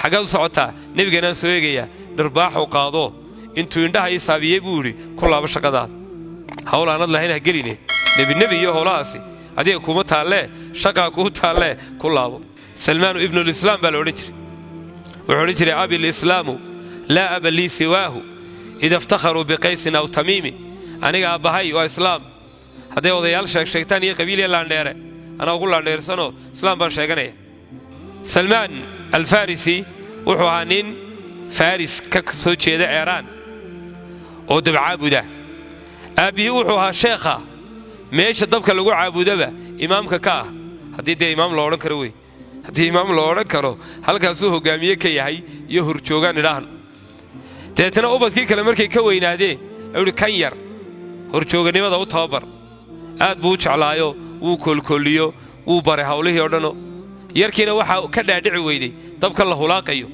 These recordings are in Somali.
xagaa socota nabigeena soo eegaya dharbaax oo qaado intuu indhaha isaabiyay buu yiri ku laabo shaqadaad hawlaanad lahayn ha geline nabi iyo hawlaasi adiga kuma taale shaqa ku taale ku laabo Salman ibn al-Islam baa loo dhigay wuxuu jiray abi al-Islam la aba li siwahu idha iftakharu bi Qays aw Tamim aniga abahay waa islaam haday odayaal sheegtaan iyo qabiilay laandheere ana ugu laandheersano islaam baan sheeganay Salman al-Farisi wuxuu ahaa nin Faris ka soo jeeda Iran oo dab caabuda abi wuxuu ahaa sheekha meesha dabka lagu caabudaba imaamka ka ah hadii de imaam loo oran karo way hadii imaam loo oran karo halkaas uu hogaamiye ka yahay iyo horjoogan idhaan teetana ubadkii kale markay ka weynaadeen ayuu kan yar horjooganimada u tababar aad buu jeclaayo uu kolkoliyo uu bare hawlihii oo dhano yarkiina waxa ka dhaadhici weyday dabka la hulaaqayo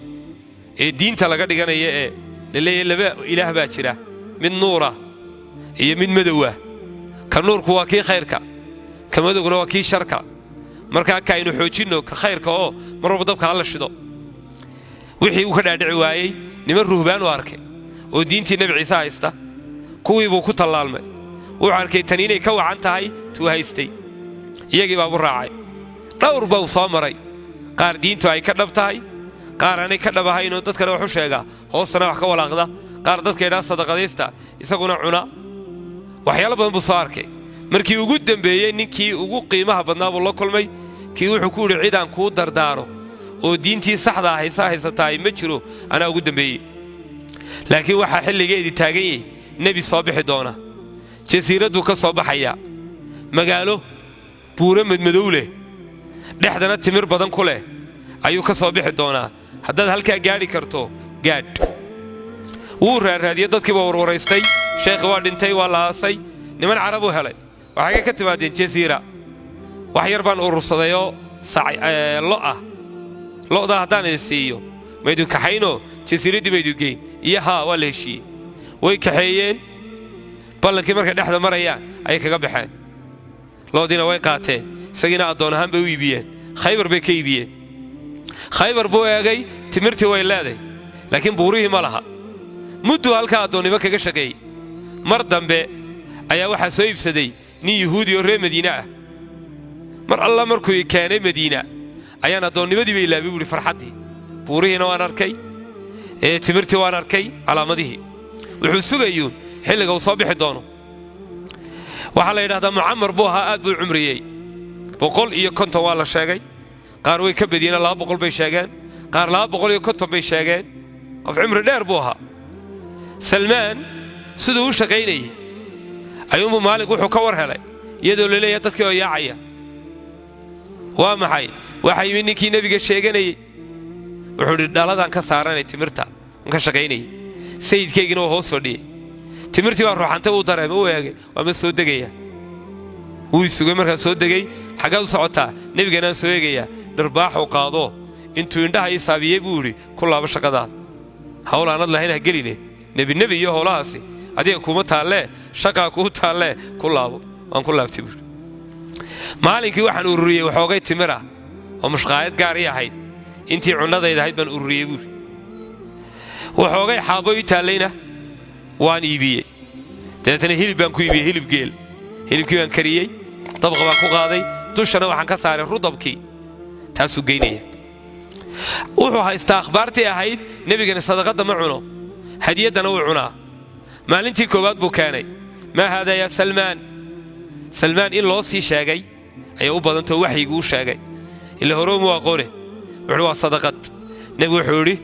ee diinta laga dhiganayo ee leeyahay laba ilaah baa jira mid nuura iyo mid madow ka nuurku waa kii khayrka ka madowguna waa kii sharka marka ka aynu xoojino ka khayrka oo marba dabka la shido wixii uu ka dhaadhici waayay niman ruhbaan u arkay oo diintii nabi Ciise haysta kuwii buu ku talaalmay uu arkay tan inay ka wacan tahay tuu haystay iyagii baa u raacay dhowr baa soo maray qaar diintu ay ka dhab tahay qaar aanay ka dhabahayn oo dadka wax u sheega hoosna wax ka walaaqda qaar dadka ila sadaqadeysta isaguna cuna waxyaalo badan buu soo arkay markii ugu dambeeyay ninkii ugu qiimaha badnaa buu la kulmay kii wuxuu ku yiri ciidan ku dardaaro oo diintii saxda ah haysatay ma jiro ana ugu dambeeyay laakiin waxa xilligeedii taagay nabi soo bixi doona jasiiradu ka soo baxaya magaalo buura madmadow leh dhexdana timir badan ku leh ayuu ka soo bixi doona haddaad halka gaari karto gaadh uu raadiyay dadkii baa warwareystay sheekh waa dhintay waa la aasay niman carab u helay waxa ka timaadeen jasiira wax yar baan urursaday lo-da haddaan siiyo maydu kaxayno jasiiradii maydu geyn iyo haa waa la heshiiyey way kaxeeyeen ballankii markay dhexda marayaan ayay kaga baxeen loodiina way qaateen isagiina addoon ahaan bay u iibiyeen khaybar bay ka iibiyeen khaybar buu eegay timirtii way leeday laakiin buurihii ma laha muddo halkaa addoonnimo kaga shaqeeyey mar dambe ayaa waxaa soo iibsaday nin yahuudi oo reer Madiina ah mar alla markuu keenay Madiina ayaan addoonnimadii bay ilaabay buu farxadii buurihiina waan arkay timirtii waan arkay calaamadihii wuxuu sugayuu xilliga uu soo bixi doono waxa la yiraahdaa Muammar buu ahaa aad buu cumriyay 150 waa la sheegay qaar way ka badiyeen 200 bay sheegeen qaar 250 bay sheegeen qof cumri dheer buu ahaa Salman sidoo uu shaqeynay ayuu maalig wuxuu ka war helay iyadoo la leeyahay dadkii oo yaacaya waa maxay waxay ninkii nabiga sheeganay wuxuu dhaladan ka saaranay timirta ka shaqeynay sayidkeygina oo hoos fadhiyay timirtii waa ruuxanta uu dareemay uu eegay waa ma soo degaya uu isugu markaa soo degay xagaa u socotaa nabigeena soo eegaya dharbaax oo qaado intuu indhaha isaabiyay buu yiri ku laabo shaqadaad hawlaanad lahayn ha geline nabi iyo hawlaasi adiga kuma taale shaqa ku taale ku laabo waan ku laabtay maalinkii waxaan ururiyay waxoogay timira oo mushqaayad gaar yahay intii cunadayda ahayd baan ururiyay buu waxoogay xaabo ii taalayna waan iibiyay dadana hilib baan ku iibiyay hilib geel hilibkii baan kariyay dabqa baan ku qaaday dushana waxaan ka saaray rudabkii taasuu geynaya wuxuu haystaa akhbaartii ahayd nabigana sadaqada ma cuno hadiyadana uu cunaa maalintii koowaad buu keenay ma hada ya Salman in loo sii sheegay ay u badanto waxyigu u sheegay ila horoomu aqoone wuxuu waa sadaqad nabi wuxuu yiri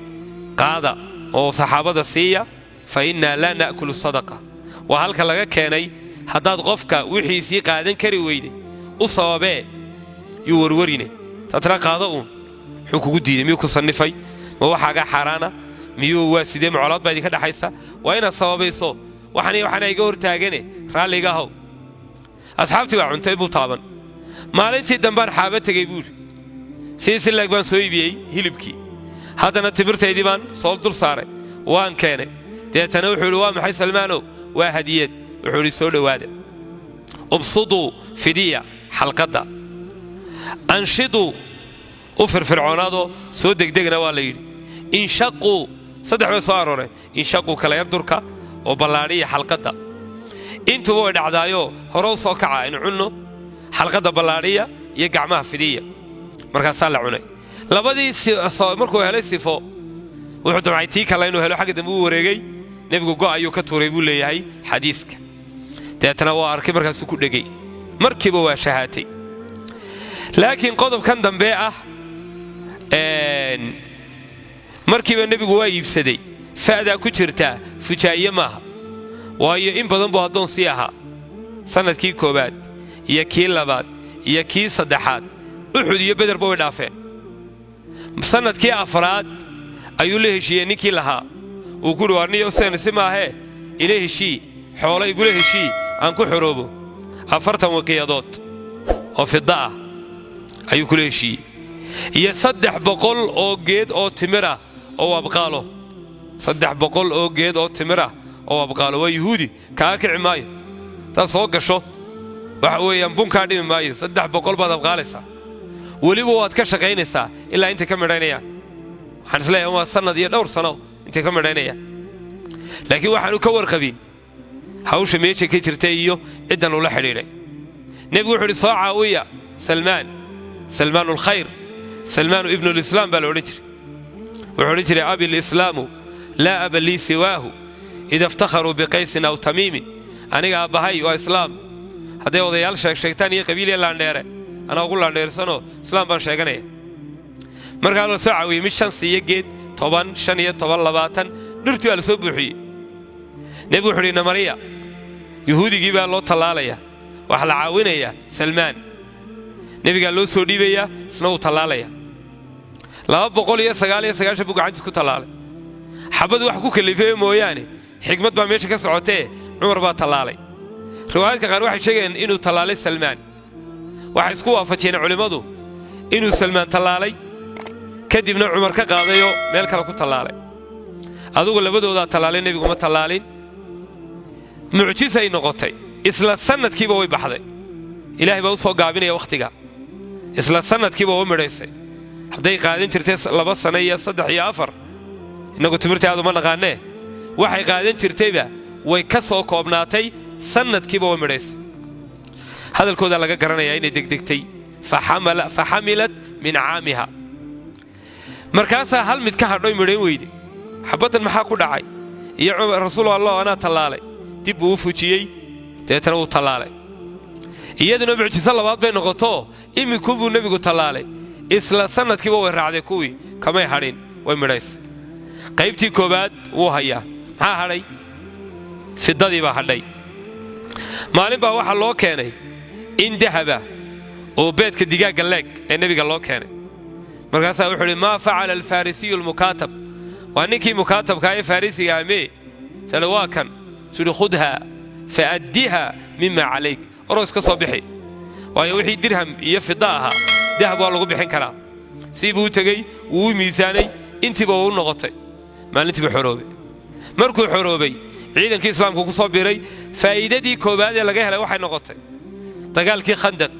qaada oo saxaabada siiya fa inna la naakulu sadaqa wa halka laga keenay haddaad qofka wixii sii qaadan kari weyday u sababee yu warwarine tatra qaada uun wuxuu kugu diiday miyuu ku sanifay ma waxaaga xaraana miyuu waa sidee macluumaad baad ka dhaxaysa waa inaad sababayso waxaan iga hortaagane raaliga haw asxaabtii waa cuntay buu taaban maalintii dambaan xaaba tagay buu si laag baan soo iibiyay hilibkii haddana timirtaydii baan soo dul saaray waan keenay deetana wuxuu yiri waa maxay Salmaano waa hadiyad wuxuu yiri soo dhawaada ubsudu fidiya xalqada anshidu u firfircoonado soo degdegna waa la yiri انشقوا صدح وصاروا انشقوا كلا يردرك وبلارية حلقة انتوا دعدايو هرو سوكعا إن عنو حلقة بلارية يقع معها فدية مركز صالح عني لبدي مركو هلا سيفو وحدو معيتيك الله إنه هلا حاجة دمو ورجي نبغى جاء أيو كتوريبو لي هاي حديثك تتنوع أركب مركز سكوت دقي مركبوا وشهاتي لكن قدم كان دنباء مركب النبي جوا يفسدي فأدا كترتا فجاية معها وهي إن بدن بهدون سياها سنة كي كوبات يا كي لبات يا كي صدحات أحد يبدر بوي دافع سنة كي أفراد أيو له شيء نكي لها وكل وارني يوسين سماها إليه شيء حوله يقول له شيء أنكو حروبه أفرتهم وقيادات وفي الضاء أيو كل شيء يصدح بقول أو جد أو تمرة أو أبقاله صدح بقول أو جد أو تمرة أو أبقاله ويهودي كاك عماي تصوق شو وحوي ينبون كادي ماي صدح بقول بعد أبقالسا ولي هو أتكشف عينسا إلا أنت كم رأينيا حنسلا هو السنة دي دور سنة أنت كم رأينيا لكن واحد كور قبيل هاوش ميشي كتيرتيو إدنا ولا حريري نبغى حري صاعة ويا سلمان الخير سلمان ابن الإسلام بالعرجري وعرجري أبي الإسلام لا أبا لي سواه إذا افتخروا بقيس أو تميم أنا أبهاي وإسلام هذا هو ذيال شيطانية قبيلة لانديره أنا أقول لاندير سنو إسلام بان شيغانية مركالو ساعوي مش شانسية جيد طبعا شانية طبعا لباتن نرتو على سبوحي نبو حرينا مريا يهودي جيبا الله طلاليا وحلا عاونيا سلمان نبي قال له سودي بيا سنو طلاليا لا بقول يا سجال شبوك عندك طلال حبض وحكو كلفه موياني حكمة بمشي كسعته عمر با طلالي روايات كان واحد شيء إنه طلالي سلمان واحد سكوا فتشين علماء إنه سلمان طلالي كدبنا عمر كقاضيو مالك لكو طلالي هذا اللي بدو ذا طلالي نبي قوم طلالين معجزة نقطة إسلا سنة كيبا ويبحثي إلهي بوصو قابيني وقتها إسلا سنة كيبا ومريسي حدي قاعدين ترتيس لبس سنة صدح يا أفر إنه تمرتي هذا ما نغانيه waxay qaadeen jirtayba way ka soo koobnaatay sanadkiiba way midhaysay hadalkooda laga garanayaa inay degdegtay fahamilat min aamiha markaasa hal mid ka hadhoy midhayn weydi xabadan maxaa ku dhacay iyo rasuulullah ana talaalay dib uu fujiyay deetana uu talaalay iyaduna mucjiso labaad bay noqoto iminku buu nabigu talaalay isla sanadkiiba way raacday kuwii kamay hadhin way midhaysay qaybtii koobaad wuu hayaa maxaa hadhay fidadii baa hadhay maalin baa waxaa loo keenay in dahaba oo beedka digaaga leeg ee nabiga loo keenay markaasaa wuxuu yidhi maa facala alfarisiyu almukaatab waa ninkii mukaatabka ee farisiga amee sala waa kan suri khudha faaddiha mima calayk oroos ka soo bixi waayo wixii dirham iyo fida ahaa dahab waa lagu bixin karaa sii buu tegey wuu miisaanay intiiba uu noqotay maalintii buu xoroobay markuu xoroobay ciidankii islaamku ku soo biiray faa'iidadii koobaad ee laga helay waxay noqotay dagaalkii khandaq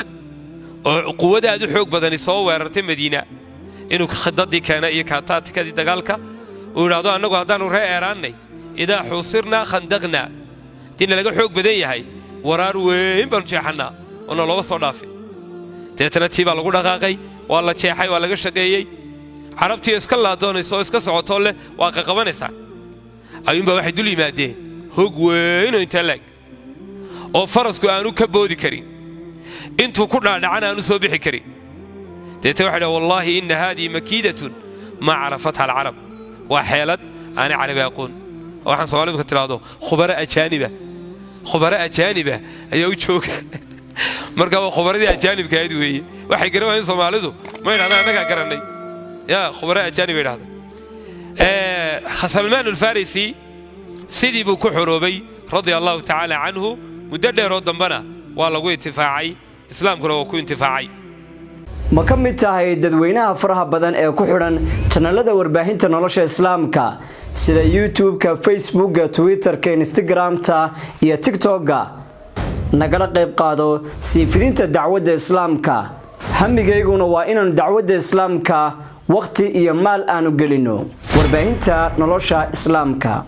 oo quwada aad u xoog badan soo weerartay Madiina inuu khadadii kana iyo kaataadkii dagaalka uu yiraahdo anagu haddaanu reeraanay idaa xusirna khandaqna din laga xoog badan yahay waraar weyn bal jeexana oo looga soo dhaafay teetana tiiba lagu dhaqaaqay waa la jeexay waa laga shaqeeyay carabtii iska la doonayso iska socoto leh waa ka qabanaysa ayuunba waxay dul yimaadeen hog weyn oo inta lag oo farasku aanu ka boodi karin intuu ku dhaadhacana aanu soo bixi karin deeta waxa wallahi in hadi makidatun ma arafatha al-arab wa halad ana arabi aqoon waxaan Soomaalidu ka tiraado khubara ajaaniba ayaa u jooga marka waa khubaradii ajaanibka aad weeye waxay garanayaan Soomaalidu ma yiraahdo anaga garanay يا خبراء أجانب هذا سلمان الفارسي سيدي بوكو حروبي رضي الله تعالى عنه مددر ودنبنا والله قوي انتفاعي إسلام كله وكو انتفاعي ma ka mid tahay dadweynaha faraha badan ee ku xiran channelada warbaahinta nolosha islaamka sida YouTube-ka, Facebook-ka, Twitter-ka, Instagram-ta iyo TikTok-ka nagala qayb qaado sii fidinta dacwadda islaamka hamigayguna waa inaan dacwadda islaamka waqti iyo maal aanu gelino warbaahinta nolosha islaamka.